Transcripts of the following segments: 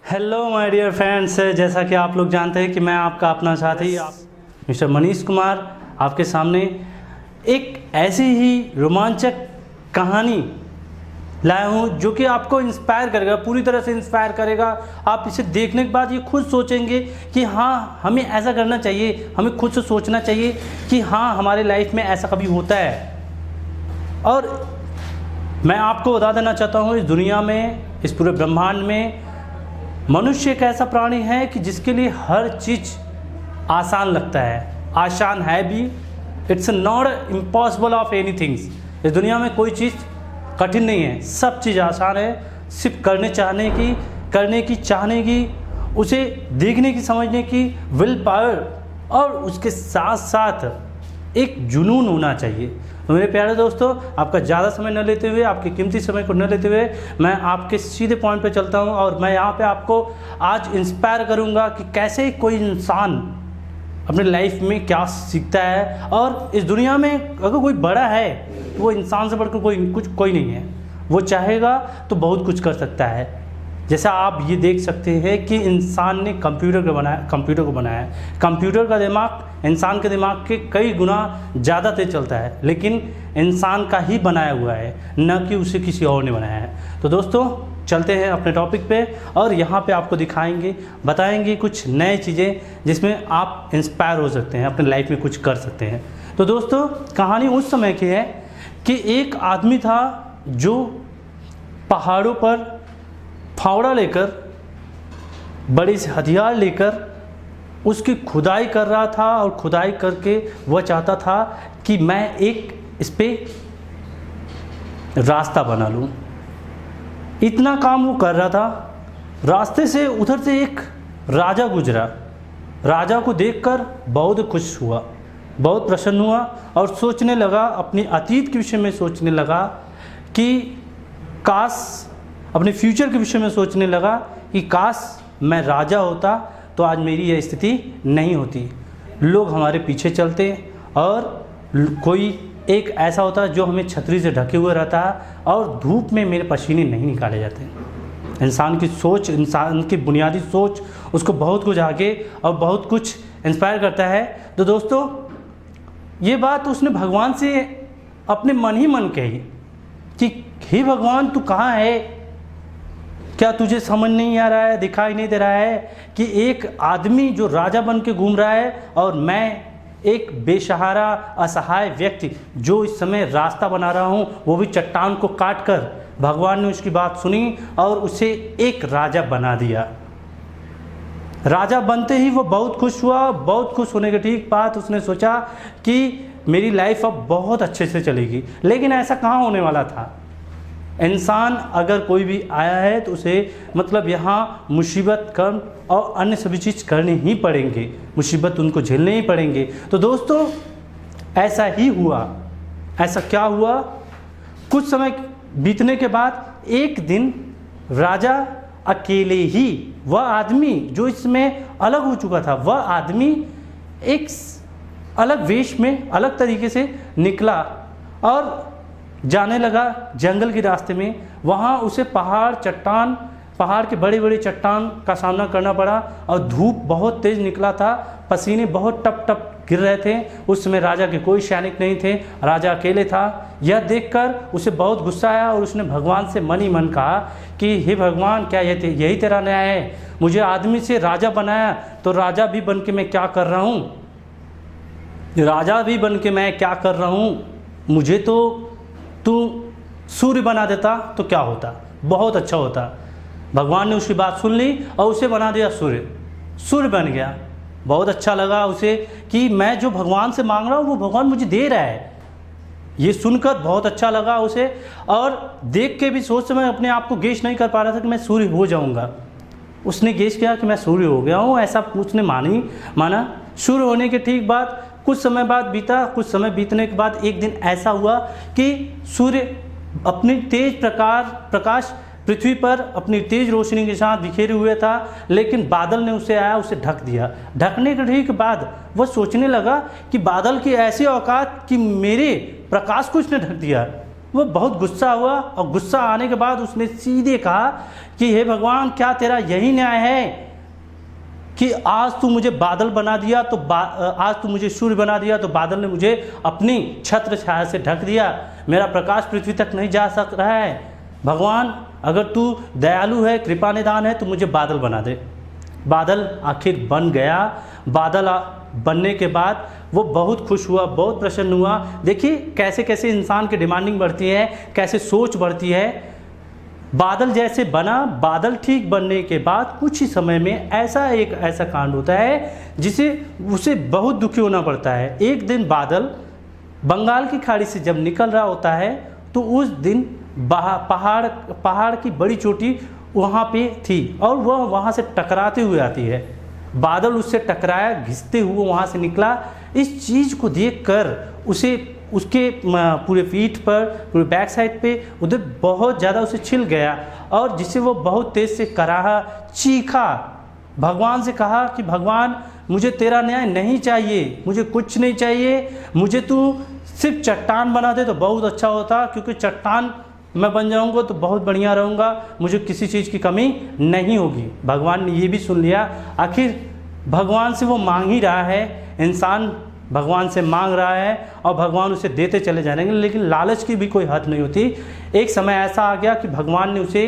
Hello my dear friends, जैसा कि आप लोग जानते हैं कि मैं आपका अपना साथी मिस्टर मनीष कुमार आपके सामने एक ऐसी ही रोमांचक कहानी लाया हूँ जो कि आपको इंस्पायर करेगा, पूरी तरह से इंस्पायर करेगा। आप इसे देखने के बाद ये खुद सोचेंगे कि हाँ, हमें ऐसा करना चाहिए, हमें खुद से सोचना चाहिए कि हाँ, हमारे लाइफ में ऐसा कभी होता है। और मैं आपको बता देना चाहता हूँ, इस दुनिया में, इस पूरे ब्रह्मांड में मनुष्य एक ऐसा प्राणी है कि जिसके लिए हर चीज़ आसान लगता है, आसान है भी। It's not impossible of any things. इस दुनिया में कोई चीज़ कठिन नहीं है, सब चीज़ आसान है। सिर्फ करने की चाहने की, उसे देखने की, समझने की विल पावर और उसके साथ साथ एक जुनून होना चाहिए। तो मेरे प्यारे दोस्तों, आपका ज़्यादा समय न लेते हुए, आपके कीमती समय को न लेते हुए, मैं आपके सीधे पॉइंट पे चलता हूं और मैं यहाँ पे आपको आज इंस्पायर करूँगा कि कैसे कोई इंसान अपने लाइफ में क्या सीखता है। और इस दुनिया में अगर कोई बड़ा है तो वो इंसान से बढ़कर कोई नहीं है। वो चाहेगा तो बहुत कुछ कर सकता है। जैसा आप ये देख सकते हैं कि इंसान ने कंप्यूटर को बनाया है। कंप्यूटर का दिमाग इंसान के दिमाग के कई गुना ज़्यादा तेज चलता है, लेकिन इंसान का ही बनाया हुआ है, न कि उसे किसी और ने बनाया है। तो दोस्तों, चलते हैं अपने टॉपिक पे और यहाँ पे आपको बताएंगे कुछ नए चीज़ें जिसमें आप इंस्पायर हो सकते हैं, अपने लाइफ में कुछ कर सकते हैं। तो दोस्तों, कहानी उस समय की है कि एक आदमी था जो पहाड़ों पर फावड़ा लेकर, बड़े से हथियार लेकर उसकी खुदाई कर रहा था। और खुदाई करके वह चाहता था कि मैं एक इस पे रास्ता बना लूँ। इतना काम वो कर रहा था। रास्ते से उधर से एक राजा गुजरा। राजा को देखकर बहुत खुश हुआ, बहुत प्रसन्न हुआ और सोचने लगा, अपने अतीत के विषय में सोचने लगा कि काश, अपने फ्यूचर के विषय में सोचने लगा कि काश मैं राजा होता तो आज मेरी यह स्थिति नहीं होती। लोग हमारे पीछे चलते और कोई एक ऐसा होता जो हमें छतरी से ढके हुए रहता है और धूप में मेरे पसीने नहीं निकाले जाते। इंसान की सोच, इंसान की बुनियादी सोच उसको बहुत कुछ आगे और बहुत कुछ इंस्पायर करता है। तो दोस्तों, ये बात उसने भगवान से अपने मन ही मन कही कि हे भगवान, तू कहाँ है? क्या तुझे समझ नहीं आ रहा है, दिखाई नहीं दे रहा है कि एक आदमी जो राजा बन के घूम रहा है और मैं एक बेसहारा असहाय व्यक्ति जो इस समय रास्ता बना रहा हूँ, वो भी चट्टान को काट कर। भगवान ने उसकी बात सुनी और उसे एक राजा बना दिया। राजा बनते ही वो बहुत खुश हुआ। बहुत खुश होने के ठीक बाद उसने सोचा कि मेरी लाइफ अब बहुत अच्छे से चलेगी। लेकिन ऐसा कहाँ होने वाला था। इंसान अगर कोई भी आया है तो उसे मतलब यहाँ मुसीबत, कर्म और अन्य सभी चीज़ करने ही पड़ेंगे, मुसीबत उनको झेलने ही पड़ेंगे। तो दोस्तों, ऐसा ही हुआ। ऐसा क्या हुआ, कुछ समय बीतने के बाद एक दिन राजा अकेले ही, वह आदमी जो इसमें अलग हो चुका था, वह आदमी एक अलग वेश में, अलग तरीके से निकला और जाने लगा जंगल के रास्ते में। वहाँ उसे पहाड़ के बड़े बड़े चट्टान का सामना करना पड़ा और धूप बहुत तेज़ निकला था, पसीने बहुत टप टप गिर रहे थे। उस समय राजा के कोई सैनिक नहीं थे, राजा अकेले था। यह देखकर उसे बहुत गुस्सा आया और उसने भगवान से मन ही मन कहा कि हे भगवान, क्या यही तेरा न्याय है? मुझे आदमी से राजा बनाया तो राजा भी बन के मैं क्या कर रहा हूँ? राजा भी बन के मैं क्या कर रहा हूँ? मुझे तो तू सूर्य बना देता तो क्या होता, बहुत अच्छा होता। भगवान ने उसकी बात सुन ली और उसे बना दिया सूर्य बन गया। बहुत अच्छा लगा उसे कि मैं जो भगवान से मांग रहा हूँ वो भगवान मुझे दे रहा है। ये सुनकर बहुत अच्छा लगा उसे और देख के भी सोच में अपने आप को गेस नहीं कर पा रहा था कि मैं सूर्य हो जाऊँगा। उसने गेस किया कि मैं सूर्य हो गया हूँ, ऐसा उसने माना। सूर्य होने के ठीक बाद कुछ समय बाद बीता। कुछ समय बीतने के बाद एक दिन ऐसा हुआ कि सूर्य अपनी तेज प्रकाश पृथ्वी पर अपनी तेज रोशनी के साथ बिखेरे हुए था, लेकिन बादल ने उसे ढक दिया। ढकने के ठीक बाद वह सोचने लगा कि बादल की ऐसी औकात कि मेरे प्रकाश को इसने ढक दिया। वो बहुत गुस्सा हुआ और गुस्सा आने के बाद उसने सीधे कहा कि हे भगवान, क्या तेरा यही न्याय है कि आज तू मुझे बादल बना दिया तो आज तू मुझे सूर्य बना दिया तो बादल ने मुझे अपनी छत्र छाया से ढक दिया, मेरा प्रकाश पृथ्वी तक नहीं जा सक रहा है। भगवान, अगर तू दयालु है, कृपा निदान है, तो मुझे बादल बना दे। बादल आखिर बन गया। बादल बनने के बाद वो बहुत खुश हुआ, बहुत प्रसन्न हुआ। देखिए कैसे कैसे इंसान की डिमांडिंग बढ़ती है, कैसे सोच बढ़ती है। बादल जैसे बना, बादल ठीक बनने के बाद कुछ ही समय में ऐसा कांड होता है जिसे उसे बहुत दुखी होना पड़ता है। एक दिन बादल बंगाल की खाड़ी से जब निकल रहा होता है तो उस दिन पहाड़ की बड़ी चोटी वहाँ पे थी और वह वहाँ से टकराते हुए आती है। बादल उससे टकराया, घिसते हुए वहाँ से निकला। इस चीज़ को देखकर उसके पूरे पीठ पर, पूरे बैक साइड पे उधर बहुत ज़्यादा उसे छिल गया और जिससे वो बहुत तेज़ से कराहा, चीखा, भगवान से कहा कि भगवान, मुझे तेरा न्याय नहीं चाहिए, मुझे कुछ नहीं चाहिए, मुझे तू सिर्फ चट्टान बना दे तो बहुत अच्छा होता, क्योंकि चट्टान मैं बन जाऊंगा तो बहुत बढ़िया रहूँगा, मुझे किसी चीज़ की कमी नहीं होगी। भगवान ने ये भी सुन लिया। आखिर भगवान से वो मांग ही रहा है, इंसान भगवान से मांग रहा है और भगवान उसे देते चले जाएंगे, लेकिन लालच की भी कोई हद नहीं होती। एक समय ऐसा आ गया कि भगवान ने उसे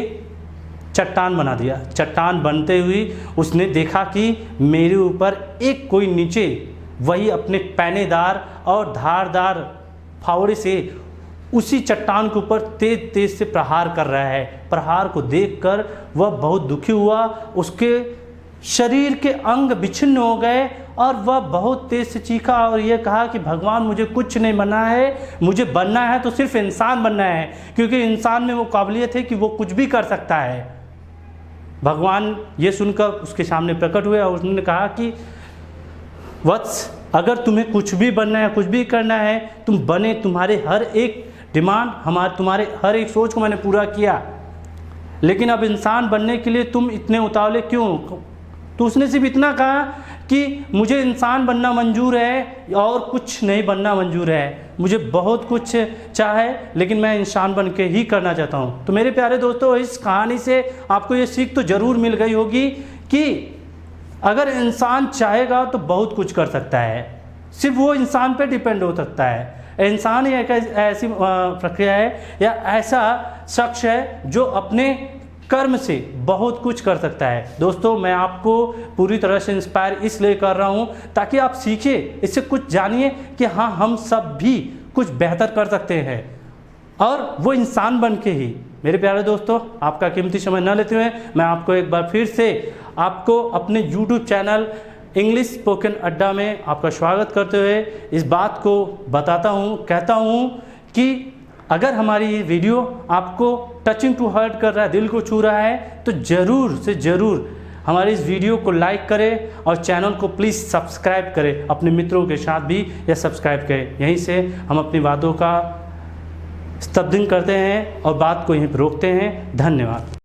चट्टान बना दिया। चट्टान बनते हुए उसने देखा कि मेरे ऊपर एक कोई नीचे वही अपने पैनेदार और धारदार फावड़े से उसी चट्टान के ऊपर तेज तेज से प्रहार कर रहा है। प्रहार को देखकर वह बहुत दुखी हुआ, उसके शरीर के अंग विच्छिन्न हो गए और वह बहुत तेज से चीखा और यह कहा कि भगवान, मुझे कुछ नहीं बनना है, मुझे बनना है तो सिर्फ इंसान बनना है, क्योंकि इंसान में वो काबिलियत है कि वो कुछ भी कर सकता है। भगवान ये सुनकर उसके सामने प्रकट हुए और उन्होंने कहा कि वत्स, अगर तुम्हें कुछ भी बनना है, कुछ भी करना है, तुम बने, तुम्हारे हर एक डिमांड, तुम्हारे हर एक सोच को मैंने पूरा किया, लेकिन अब इंसान बनने के लिए तुम इतने उतावले क्यों? तो उसने सिर्फ इतना कहा कि मुझे इंसान बनना मंजूर है और कुछ नहीं बनना मंजूर है, मुझे बहुत कुछ चाहे लेकिन मैं इंसान बन के ही करना चाहता हूँ। तो मेरे प्यारे दोस्तों, इस कहानी से आपको ये सीख तो ज़रूर मिल गई होगी कि अगर इंसान चाहेगा तो बहुत कुछ कर सकता है, सिर्फ वो इंसान पे डिपेंड हो सकता है। इंसान ही एक ऐसी प्रक्रिया है या ऐसा शख्स है जो अपने कर्म से बहुत कुछ कर सकता है। दोस्तों, मैं आपको पूरी तरह से इंस्पायर इसलिए कर रहा हूँ ताकि आप सीखिए, इससे कुछ जानिए कि हाँ, हम सब भी कुछ बेहतर कर सकते हैं और वो इंसान बन के ही। मेरे प्यारे दोस्तों, आपका कीमती समय न लेते हुए मैं आपको एक बार फिर से आपको अपने YouTube चैनल इंग्लिश स्पोकन अड्डा में आपका स्वागत करते हुए इस बात को बताता हूँ, कहता हूँ कि अगर हमारी ये वीडियो आपको टचिंग टू हार्ट कर रहा है, दिल को छू रहा है, तो ज़रूर से ज़रूर हमारी इस वीडियो को लाइक करें और चैनल को प्लीज़ सब्सक्राइब करें, अपने मित्रों के साथ भी यह सब्सक्राइब करें। यहीं से हम अपनी बातों का स्तब्धन करते हैं और बात को यहीं पर रोकते हैं। धन्यवाद।